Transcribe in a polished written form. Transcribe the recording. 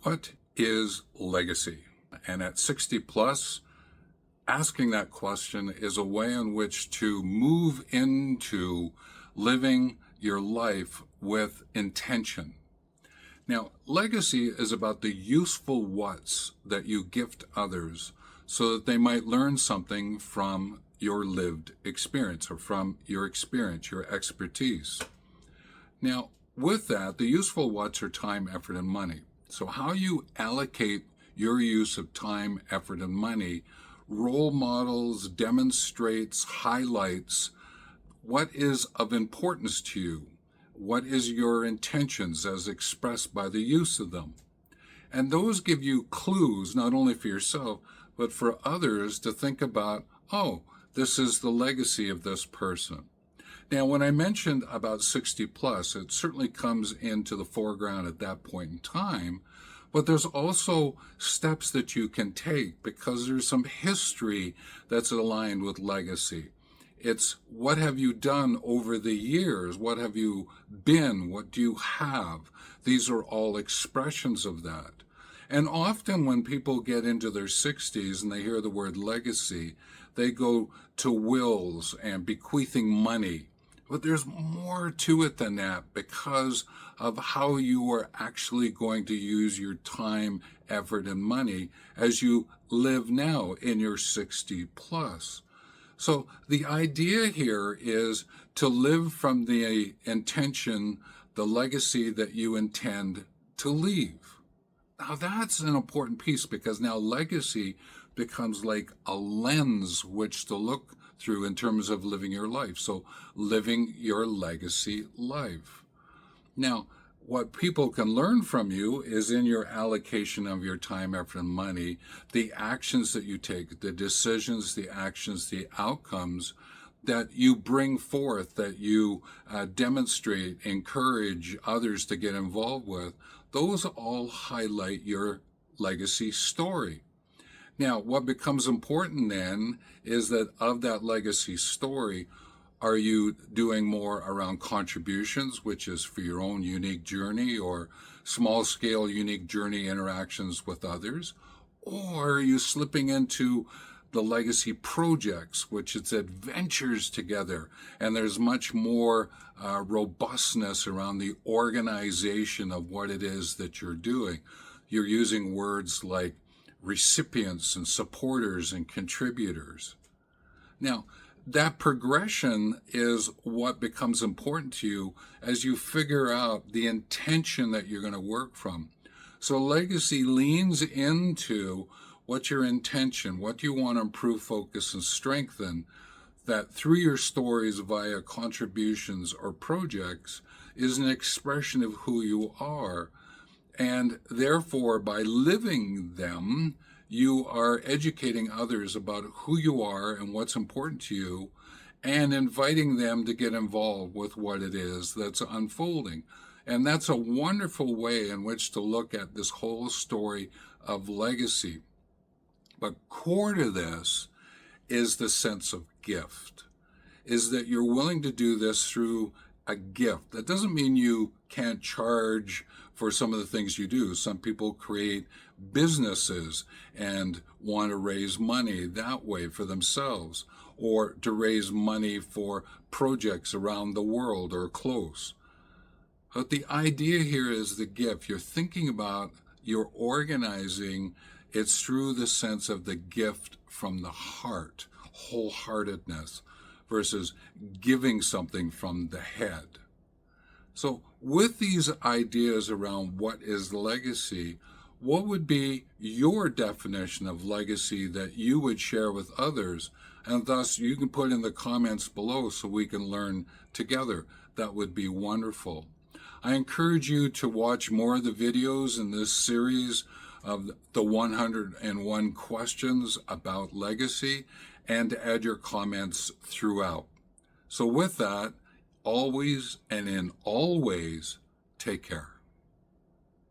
What is legacy? And at 60 plus, asking that question is a way in which to move into living your life with intention. Now, legacy is about the useful whats that you gift others so that they might learn something from your lived experience or from your experience, your expertise. Now, with that, the useful whats are time, effort, and money. So how you allocate your use of time, effort, and money role models, demonstrates, highlights what is of importance to you. What is your intentions as expressed by the use of them? And those give you clues, not only for yourself, but for others to think about, oh, this is the legacy of this person. Now, when I mentioned about 60 plus, it certainly comes into the foreground at that point in time, but there's also steps that you can take because there's some history that's aligned with legacy. It's what have you done over the years? What have you been? What do you have? These are all expressions of that. And often when people get into their 60s and they hear the word legacy, they go to wills and bequeathing money. But there's more to it than that because of how you are actually going to use your time, effort, and money as you live now in your 60 plus. So the idea here is to live from the intention, the legacy that you intend to leave. Now that's an important piece because now legacy becomes like a lens which to look through in terms of living your life. So living your legacy life. Now, what people can learn from you is in your allocation of your time, effort, and money, the actions that you take, the decisions, the actions, the outcomes that you bring forth, that you demonstrate, encourage others to get involved with, those all highlight your legacy story. Now, what becomes important then is that of that legacy story, are you doing more around contributions, which is for your own unique journey or small scale unique journey interactions with others? Or are you slipping into the legacy projects, which it's adventures together, and there's much more robustness around the organization of what it is that you're doing. You're using words like recipients and supporters and contributors. Now, that progression is what becomes important to you as you figure out the intention that you're going to work from. So legacy leans into what's your intention, what you want to improve, focus, and strengthen, that through your stories via contributions or projects is an expression of who you are. And therefore, by living them, you are educating others about who you are and what's important to you, and inviting them to get involved with what it is that's unfolding. And that's a wonderful way in which to look at this whole story of legacy. But core to this is the sense of gift, is that you're willing to do this through a gift. That doesn't mean you can't charge for some of the things you do. Some people create businesses and want to raise money that way for themselves, or to raise money for projects around the world or close. But the idea here is the gift. You're thinking about, you're organizing, it's through the sense of the gift from the heart, wholeheartedness, versus giving something from the head. So with these ideas around what is legacy, what would be your definition of legacy that you would share with others? And thus you can put in the comments below so we can learn together. That would be wonderful. I encourage you to watch more of the videos in this series of the 101 questions about legacy, and to add your comments throughout. So with that, always and in all ways, take care.